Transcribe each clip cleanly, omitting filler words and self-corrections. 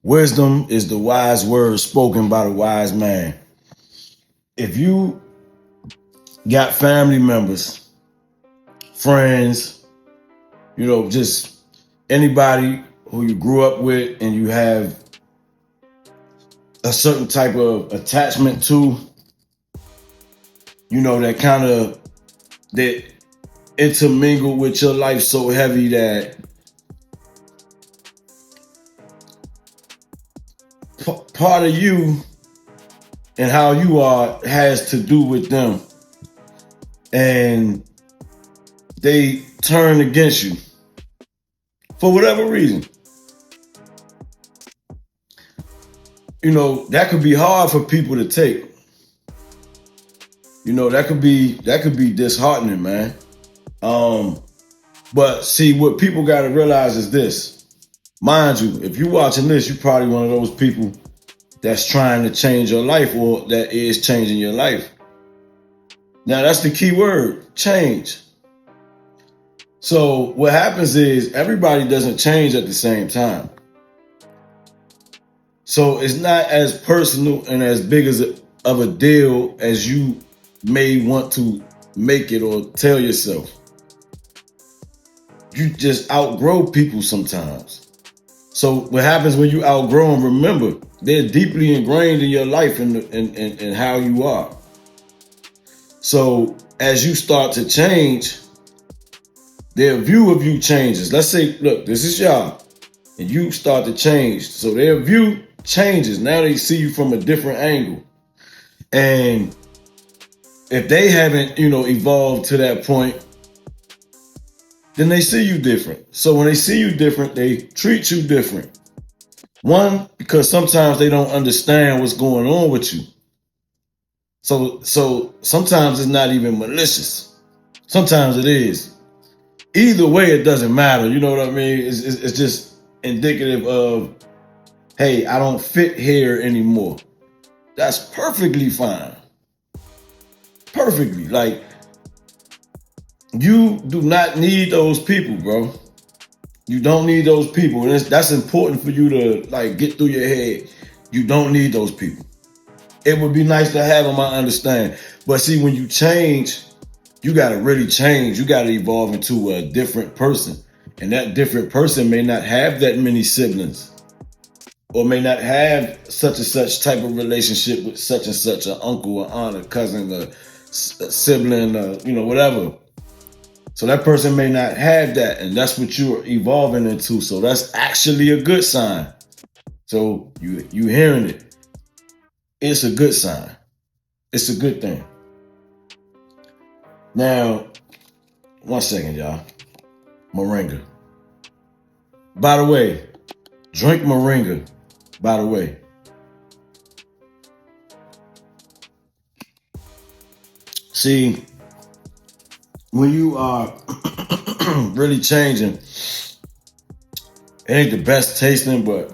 Wisdom is the wise word spoken by the wise man. If you got family members, friends, just anybody who you grew up with and you have a certain type of attachment to, that kind of that intermingle with your life so heavy that part of you and how you are has to do with them, and they turn against you for whatever reason. That could be hard for people to take. That could be disheartening, man. But see, what people got to realize is this. Mind you, if you're watching this, you're probably one of those people that's trying to change your life or that is changing your life. Now, that's the key word, change. So what happens is everybody doesn't change at the same time. So it's not as personal and as big of a deal as you may want to make it or tell yourself. You just outgrow people sometimes. So what happens when you outgrow them, remember, they're deeply ingrained in your life and how you are. So as you start to change, their view of you changes. Let's say, look, this is y'all, and you start to change. So their view changes. Now they see you from a different angle. And if they haven't, evolved to that point, then they see you different. So when they see you different, they treat you different. One, because sometimes they don't understand what's going on with you. So sometimes it's not even malicious. Sometimes it is. Either way, it doesn't matter. You know what I mean? It's just indicative of, hey, I don't fit here anymore. That's perfectly fine. Perfectly. Like, you do not need those people, bro. You don't need those people. And that's important for you to get through your head. You don't need those people. It would be nice to have them, I understand. But see, when you change, you got to really change. You got to evolve into a different person. And that different person may not have that many siblings, or may not have such and such type of relationship with such and such, an uncle, an aunt, a cousin, a sibling, whatever. So that person may not have that, and that's what you're evolving into. So that's actually a good sign. So you hearing it. It's a good sign. It's a good thing. Now, 1 second, y'all. Moringa. By the way, drink moringa. By the way. See, when you are really changing, it ain't the best tasting, but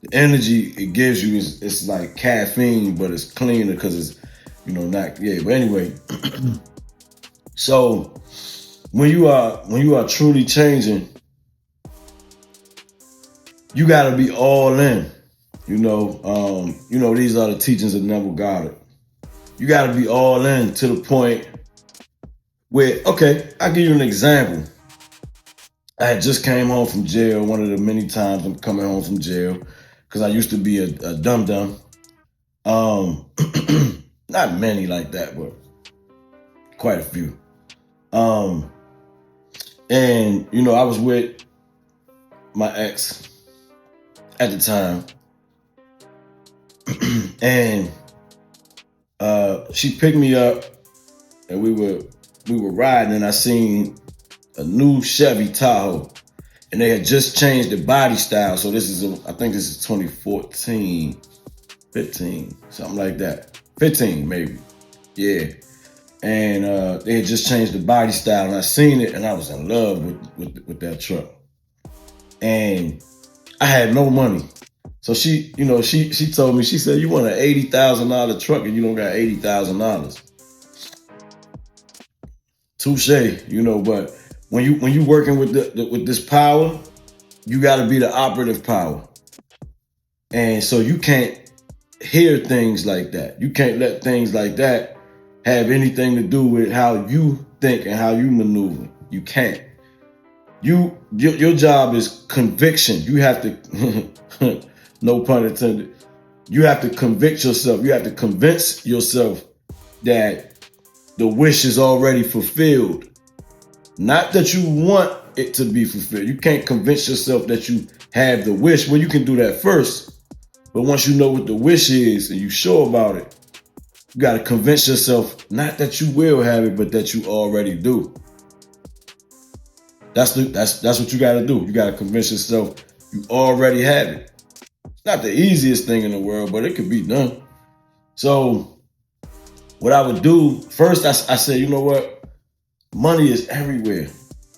the energy it gives you it's like caffeine, but it's cleaner because it's not. But anyway, so when you are truly changing, you got to be all in. These are the teachings of Neville Goddard. You got to be all in to the point where, okay, I'll give you an example. I had just came home from jail, one of the many times I'm coming home from jail, because I used to be a dum-dum. Not many like that, but quite a few. And, I was with my ex at the time. And she picked me up, and we were riding, and I seen a new Chevy Tahoe, and they had just changed the body style. So I think this is 2014, 15, something like that. 15 maybe, yeah. And they had just changed the body style, and I seen it, and I was in love with that truck. And I had no money. So she told me, she said, you want an $80,000 truck and you don't got $80,000. Touche, but when you working with with this power, you got to be the operative power. And so you can't hear things like that. You can't let things like that have anything to do with how you think and how you maneuver. You can't. Your job is conviction. You have to, no pun intended, you have to convict yourself. You have to convince yourself that the wish is already fulfilled. Not that you want it to be fulfilled. You can't convince yourself that you have the wish. Well, you can do that first. But once you know what the wish is and you're sure about it, you got to convince yourself not that you will have it, but that you already do. That's what you got to do. You got to convince yourself you already have it. It's not the easiest thing in the world, but it could be done. So what I would do first, I said, you know what? Money is everywhere,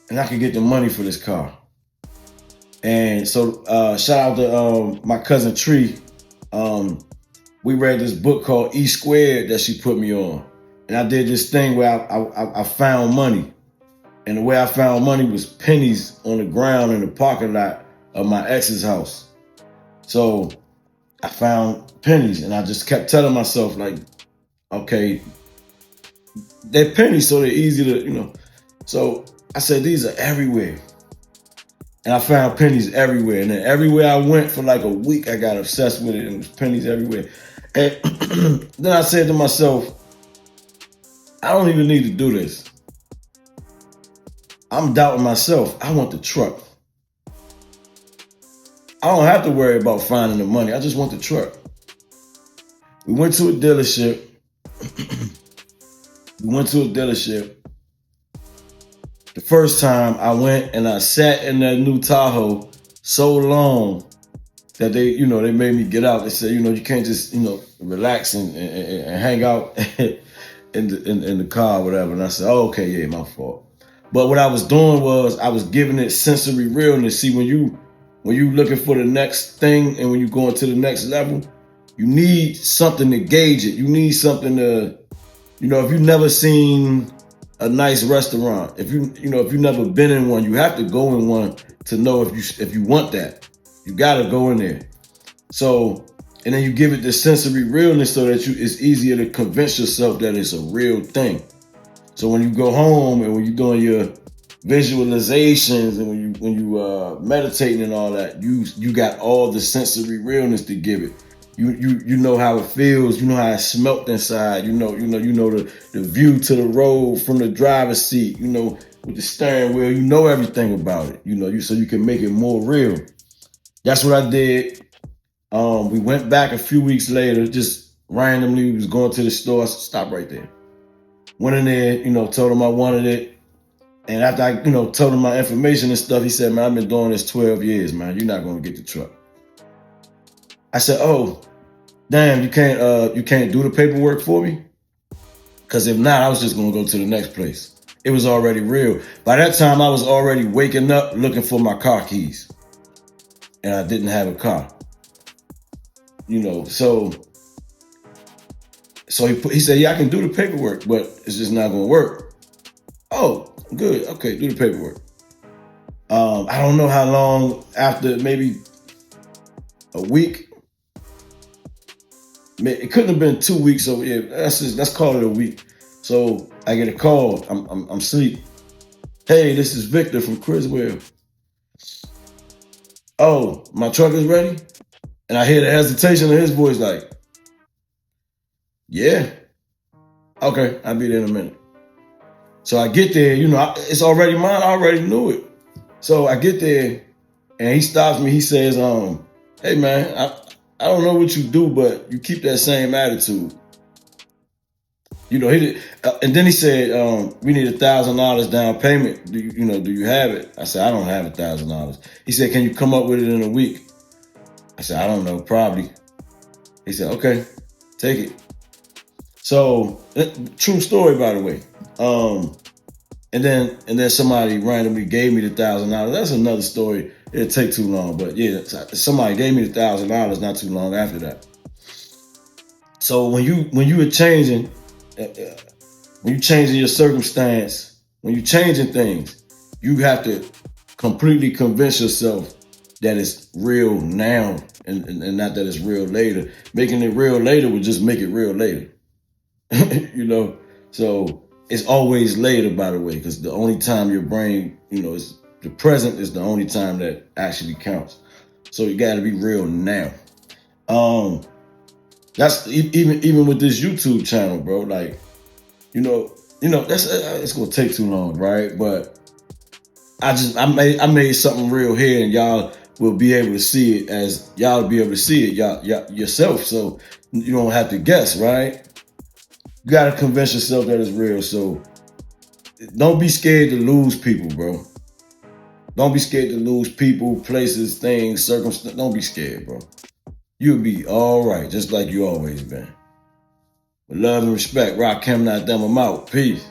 and I can get the money for this car. And so shout out to my cousin Tree. We read this book called E Squared that she put me on. And I did this thing where I found money. And the way I found money was pennies on the ground in the parking lot of my ex's house. So I found pennies and I just kept telling myself, like, okay, they're pennies, so they're easy to. So I said, these are everywhere. And I found pennies everywhere. And then everywhere I went for like a week, I got obsessed with it. And it was pennies everywhere. And then I said to myself, I don't even need to do this. I'm doubting myself. I want the truck. I don't have to worry about finding the money. I just want the truck. We went to a dealership. The first time I went and I sat in that new Tahoe so long that they made me get out. They said, you can't just, relax and hang out in the car or whatever. And I said, oh, okay, yeah, my fault. But what I was doing was I was giving it sensory realness. See, when you looking for the next thing and when you going to the next level, you need something to gauge it. You need something to, if you've never seen a nice restaurant, if you've never been in one, you have to go in one to know if you want that. You gotta go in there. So, and then you give it the sensory realness so that it's easier to convince yourself that it's a real thing. So when you go home and when you're doing your visualizations and when you meditating and all that, you got all the sensory realness to give it. You know how it feels. You know how it smelt inside. You know the view to the road from the driver's seat. With the steering wheel. You know everything about it. So you can make it more real. That's what I did. We went back a few weeks later, just randomly. We was going to the store. I said, stop right there. Went in there, told him I wanted it. And after I, told him my information and stuff, he said, man, I've been doing this 12 years, man. You're not going to get the truck. I said, oh, damn, you can't do the paperwork for me? Because if not, I was just going to go to the next place. It was already real. By that time, I was already waking up looking for my car keys. And I didn't have a car. So he said, yeah, I can do the paperwork, but it's just not going to work. Oh, good. Okay, do the paperwork. I don't know how long after, maybe a week. It couldn't have been 2 weeks. So yeah, let's call it a week. So I get a call. I'm asleep. Hey, this is Victor from Criswell. Oh, my truck is ready? And I hear the hesitation in his voice, like, yeah. Okay, I'll be there in a minute. So I get there, it's already mine. I already knew it. So I get there and he stops me. He says, hey man, I don't know what you do, but you keep that same attitude. He did, and then he said, we need $1,000 down payment. Do you have it? I said, I don't have $1,000. He said, can you come up with it in a week? I said, I don't know, probably. He said, okay, take it. So, true story, by the way. And then somebody randomly gave me the $1,000. That's another story. It'll take too long, but yeah, somebody gave me the $1,000 not too long after that. So when you are changing, when you're changing your circumstance, when you're changing things, you have to completely convince yourself that it's real now. and not that it's real later. Making it real later would just make it real later. You know, so it's always later, by the way, because the only time your brain, is the present is the only time that actually counts. So you got to be real now. That's even with this YouTube channel, bro. Like, that's it's gonna take too long, right? But I made something real here, and y'all will be able to see it as y'all be able to see it y'all yourself. So you don't have to guess, right? You gotta convince yourself that it's real. So don't be scared to lose people, bro. Don't be scared to lose people, places, things, circumstances. Don't be scared, bro. You'll be all right, just like you always been. With love and respect, Rock Chem, not them. I'm out. Peace.